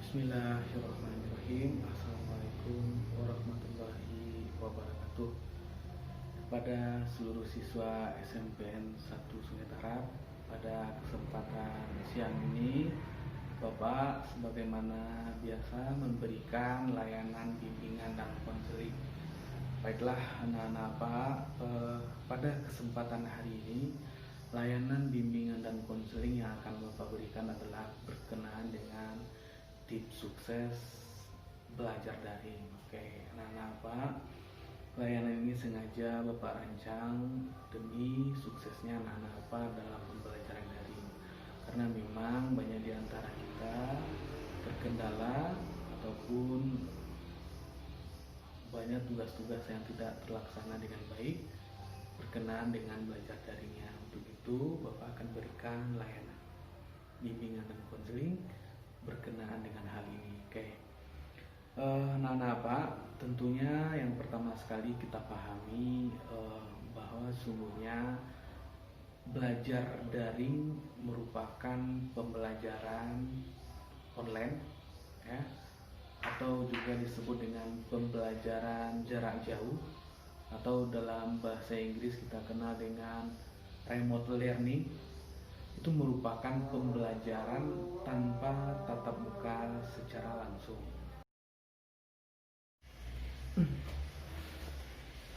Bismillahirrahmanirrahim. Assalamualaikum warahmatullahi wabarakatuh. Kepada seluruh siswa SMPN 1 Sungai Tarap, pada kesempatan siang ini Bapak sebagaimana biasa memberikan layanan bimbingan dan konseling. Baiklah anak-anak Pak, pada kesempatan hari ini layanan bimbingan dan konseling yang akan Bapak berikan adalah berkenaan dengan tips sukses belajar daring. Oke, anak-anak Pak, layanan ini sengaja Bapak rancang demi suksesnya anak-anak Pak dalam pembelajaran daring. Karena memang banyak di antara kita terkendala ataupun banyak tugas-tugas yang tidak terlaksana dengan baik berkenaan dengan belajar daringnya. Untuk itu Bapak akan berikan layanan bimbingan dan konseling berkenaan dengan hal ini. Oke, anak-anak Pak, tentunya yang pertama sekali kita pahami bahwa sungguhnya belajar daring merupakan pembelajaran online, ya, atau juga disebut dengan pembelajaran jarak jauh, atau dalam bahasa Inggris kita kenal dengan remote learning. Itu merupakan pembelajaran tanpa tatap muka secara langsung.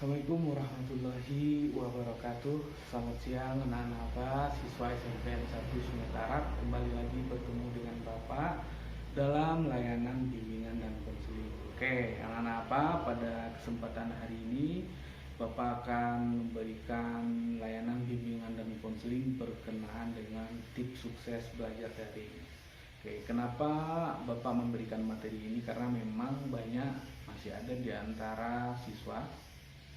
Assalamualaikum warahmatullahi wabarakatuh. Selamat siang anak-anak siswa SMPN 1 Sungai Tarap. Kembali lagi bertemu dengan Bapak dalam layanan bimbingan dan konseling. Oke, anak-anak, pada kesempatan hari ini Bapak akan memberikan layanan bimbingan dan konseling berkenaan dengan tips sukses belajar daring. Oke, kenapa Bapak memberikan materi ini? Karena memang banyak masih ada di antara siswa,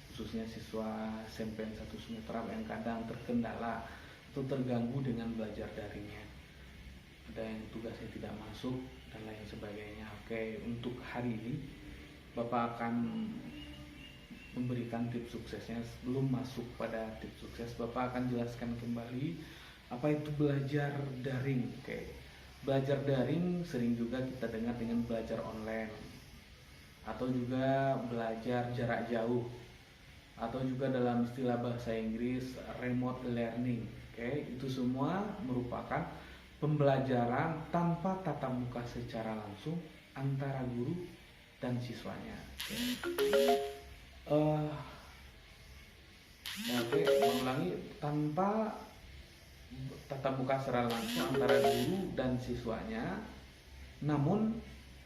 khususnya siswa SMPN 1 Sungai Tarap yang kadang terkendala atau terganggu dengan belajar daringnya. Ada yang tugasnya tidak masuk dan lain sebagainya. Oke, untuk hari ini Bapak akan memberikan tips suksesnya. Sebelum masuk pada tips sukses, Bapak akan jelaskan kembali apa itu belajar daring. Oke, belajar daring sering juga kita dengar dengan belajar online, atau juga belajar jarak jauh, atau juga dalam istilah bahasa Inggris remote learning. Oke, itu semua merupakan pembelajaran tanpa tatap muka secara langsung antara guru dan siswanya. Oke, mengulangi, tanpa tatap muka secara langsung antara guru dan siswanya, namun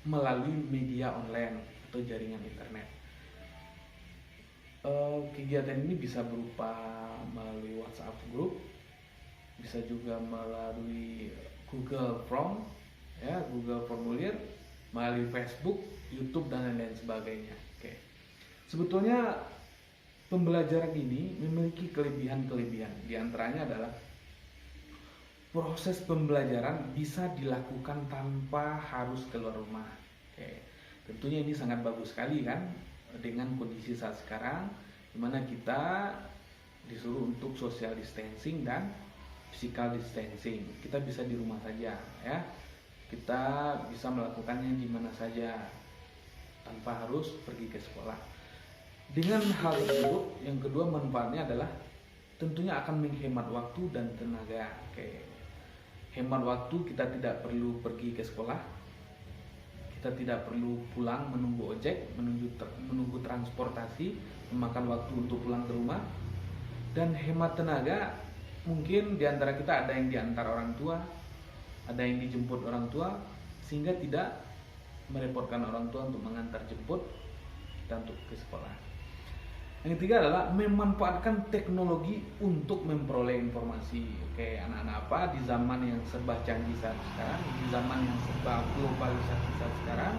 melalui media online atau jaringan internet. Kegiatan ini bisa berupa melalui WhatsApp group, bisa juga melalui Google Form, ya, Google Formulir, melalui Facebook, YouTube dan lain-lain sebagainya. Oke. Sebetulnya pembelajaran ini memiliki kelebihan-kelebihan. Di antaranya adalah proses pembelajaran bisa dilakukan tanpa harus keluar rumah. Oke. Tentunya ini sangat bagus sekali kan dengan kondisi saat sekarang, di mana kita disuruh untuk social distancing dan physical distancing. Kita bisa di rumah saja, ya. Kita bisa melakukannya di mana saja tanpa harus pergi ke sekolah. Dengan hal tersebut, yang kedua manfaatnya adalah tentunya akan menghemat waktu dan tenaga. Oke. Hemat waktu, kita tidak perlu pergi ke sekolah, kita tidak perlu pulang menunggu ojek, menunggu transportasi, memakan waktu untuk pulang ke rumah. Dan hemat tenaga, mungkin diantara kita ada yang diantar orang tua, ada yang dijemput orang tua, sehingga tidak merepotkan orang tua untuk mengantar jemput kita untuk ke sekolah. Yang ketiga adalah memanfaatkan teknologi untuk memperoleh informasi. Oke, anak-anak apa, di zaman yang serba canggih saat sekarang, di zaman yang serba globalisasi saat sekarang,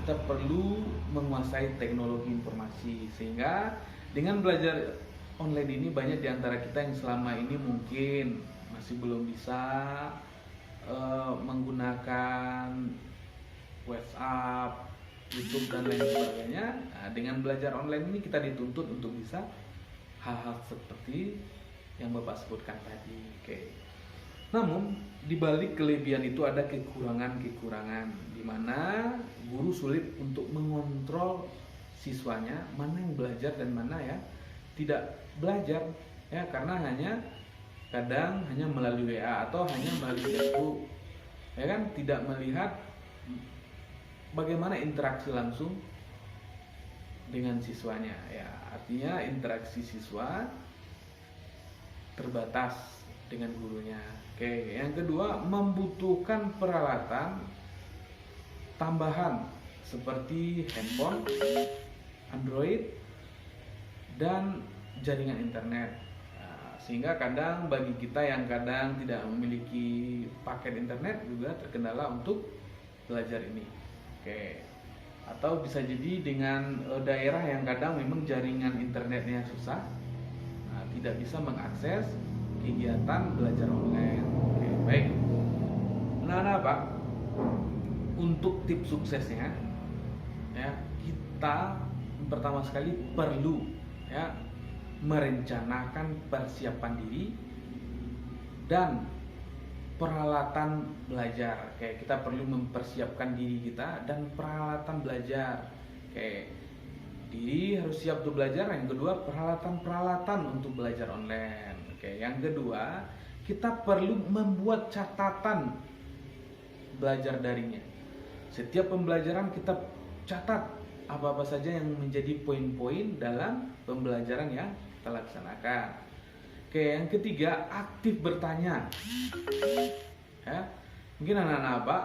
kita perlu menguasai teknologi informasi. Sehingga dengan belajar online ini, banyak di antara kita yang selama ini mungkin masih belum bisa menggunakan WhatsApp, YouTube dan lain sebagainya. Nah, dengan belajar online ini kita dituntut untuk bisa hal-hal seperti yang Bapak sebutkan tadi. Oke. Namun di balik kelebihan itu ada kekurangan-kekurangan di mana guru sulit untuk mengontrol siswanya mana yang belajar dan mana ya tidak belajar ya, karena kadang hanya melalui WA atau hanya melalui Facebook ya kan, tidak melihat bagaimana interaksi langsung dengan siswanya ya. Artinya interaksi siswa terbatas dengan gurunya. Oke, yang kedua membutuhkan peralatan tambahan seperti handphone, Android, dan jaringan internet. Nah, sehingga kadang bagi kita yang kadang tidak memiliki paket internet juga terkendala untuk belajar ini. Oke. Atau bisa jadi dengan daerah yang kadang memang jaringan internetnya susah, nah, tidak bisa mengakses kegiatan belajar online. Oke, baik. Nah, Pak, untuk tips suksesnya ya, kita pertama sekali perlu ya merencanakan persiapan diri dan peralatan belajar. Kayak kita perlu mempersiapkan diri kita dan peralatan belajar. Kayak diri harus siap untuk belajar. Yang kedua, peralatan-peralatan untuk belajar online. Oke, yang kedua, kita perlu membuat catatan belajar darinya. Setiap pembelajaran kita catat apa-apa saja yang menjadi poin-poin dalam pembelajaran yang kita laksanakan. Oke, yang ketiga, aktif bertanya. Ya, mungkin anak-anak apa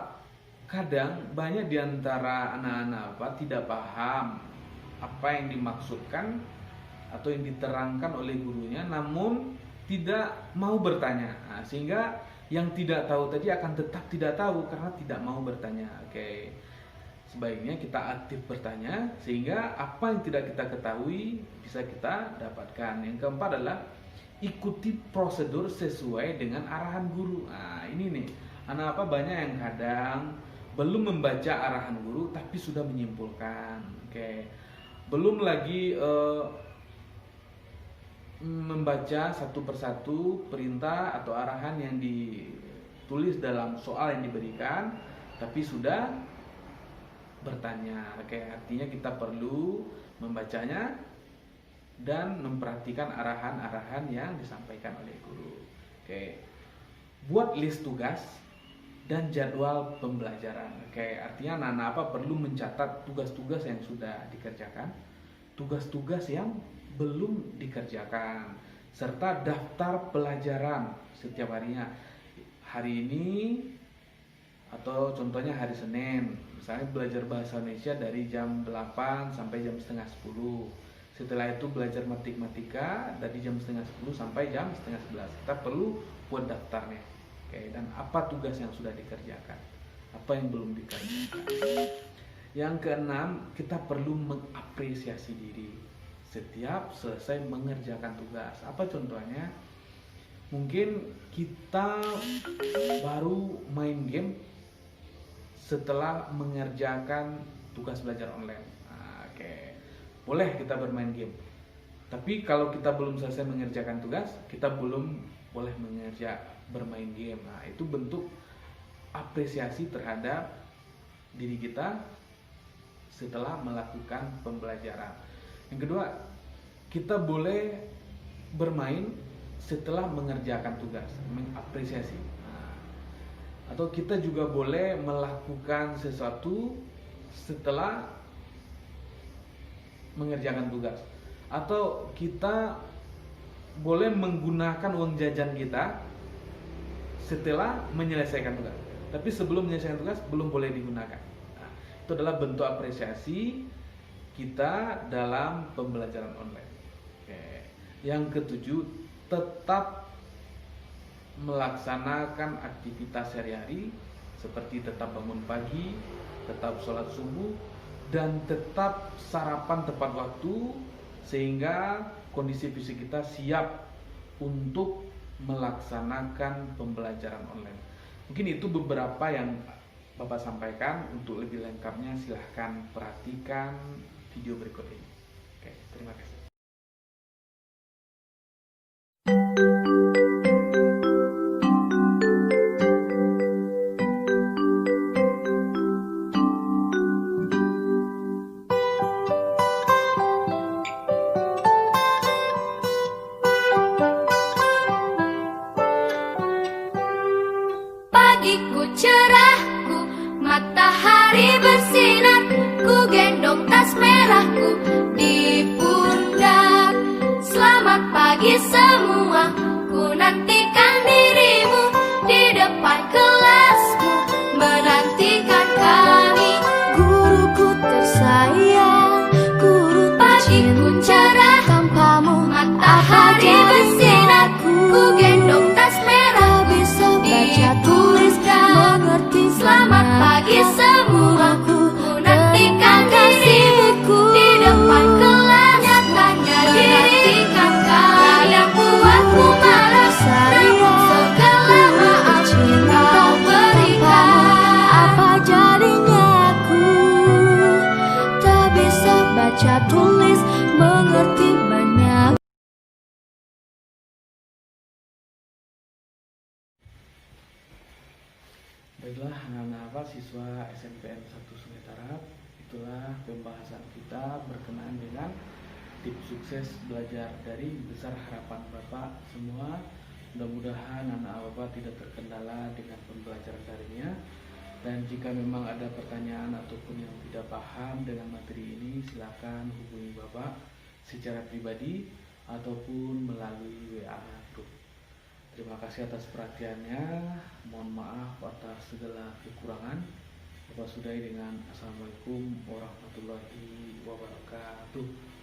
kadang banyak diantara anak-anak apa tidak paham apa yang dimaksudkan atau yang diterangkan oleh gurunya, namun tidak mau bertanya. Nah, sehingga yang tidak tahu tadi akan tetap tidak tahu karena tidak mau bertanya. Oke, sebaiknya kita aktif bertanya sehingga apa yang tidak kita ketahui bisa kita dapatkan. Yang keempat adalah ikuti prosedur sesuai dengan arahan guru. Nah, ini nih, anak apa banyak yang kadang belum membaca arahan guru tapi sudah menyimpulkan. Oke. Belum lagi membaca satu persatu perintah atau arahan yang ditulis dalam soal yang diberikan, tapi sudah bertanya. Oke, artinya kita perlu membacanya dan memperhatikan arahan-arahan yang disampaikan oleh guru. Oke. Buat list tugas dan jadwal pembelajaran. Oke, artinya anak-anak apa perlu mencatat tugas-tugas yang sudah dikerjakan, tugas-tugas yang belum dikerjakan, serta daftar pelajaran setiap harinya. Hari ini atau contohnya hari Senin, misalnya belajar bahasa Indonesia dari jam 8 sampai jam setengah 10. Setelah itu belajar matematika dari jam setengah 10 sampai jam setengah 11. Kita perlu buat daftarnya. Oke, dan apa tugas yang sudah dikerjakan, apa yang belum dikerjakan. Yang keenam, kita perlu mengapresiasi diri setiap selesai mengerjakan tugas. Apa contohnya? Mungkin kita baru main game setelah mengerjakan tugas belajar online. Nah, oke. Boleh kita bermain game. Tapi kalau kita belum selesai mengerjakan tugas, kita belum boleh bermain game. Nah, itu bentuk apresiasi terhadap diri kita setelah melakukan pembelajaran. Yang kedua, kita boleh bermain setelah mengerjakan tugas, mengapresiasi. Nah, atau kita juga boleh melakukan sesuatu setelah mengerjakan tugas, atau kita boleh menggunakan uang jajan kita setelah menyelesaikan tugas, tapi sebelum menyelesaikan tugas belum boleh digunakan. Nah, itu adalah bentuk apresiasi kita dalam pembelajaran online. Oke. Yang ketujuh, tetap melaksanakan aktivitas sehari-hari seperti tetap bangun pagi, tetap sholat subuh, dan tetap sarapan tepat waktu sehingga kondisi fisik kita siap untuk melaksanakan pembelajaran online. Mungkin itu beberapa yang Bapak sampaikan. Untuk lebih lengkapnya silahkan perhatikan video berikut ini. Oke, terima kasih. cerahku, matahari bersinar, ku gendong tas merahku di pundak. Selamat pagi semua, ku nantikan dirimu di depan kelasmu, menantikan kami. Guruku tersayang, guru Pagiku cerah, tanpamu matahari bersinar, ku gendong tas merah, bisa di baca tulis pundak. mengerti. Selamat pagi semua, ku nantikan dirimu di depan kelas, nyatanya dirikan kami yang buatku malas, namun segala maaf kau berikan. Apa jadinya aku tak bisa baca tulis mengerti banyak. Baiklah anak-anak siswa SMPN 1 Sungai Tarap, itulah pembahasan kita berkenaan dengan tips sukses belajar daring besar harapan Bapak semua. Mudah-mudahan anak Bapak tidak terkendala dengan pembelajaran daringnya. Dan jika memang ada pertanyaan ataupun yang tidak paham dengan materi ini, silakan hubungi Bapak secara pribadi ataupun melalui WA grup. Terima kasih atas perhatiannya. Mohon maaf atas segala kekurangan. Bapak sudahi dengan Assalamualaikum warahmatullahi wabarakatuh.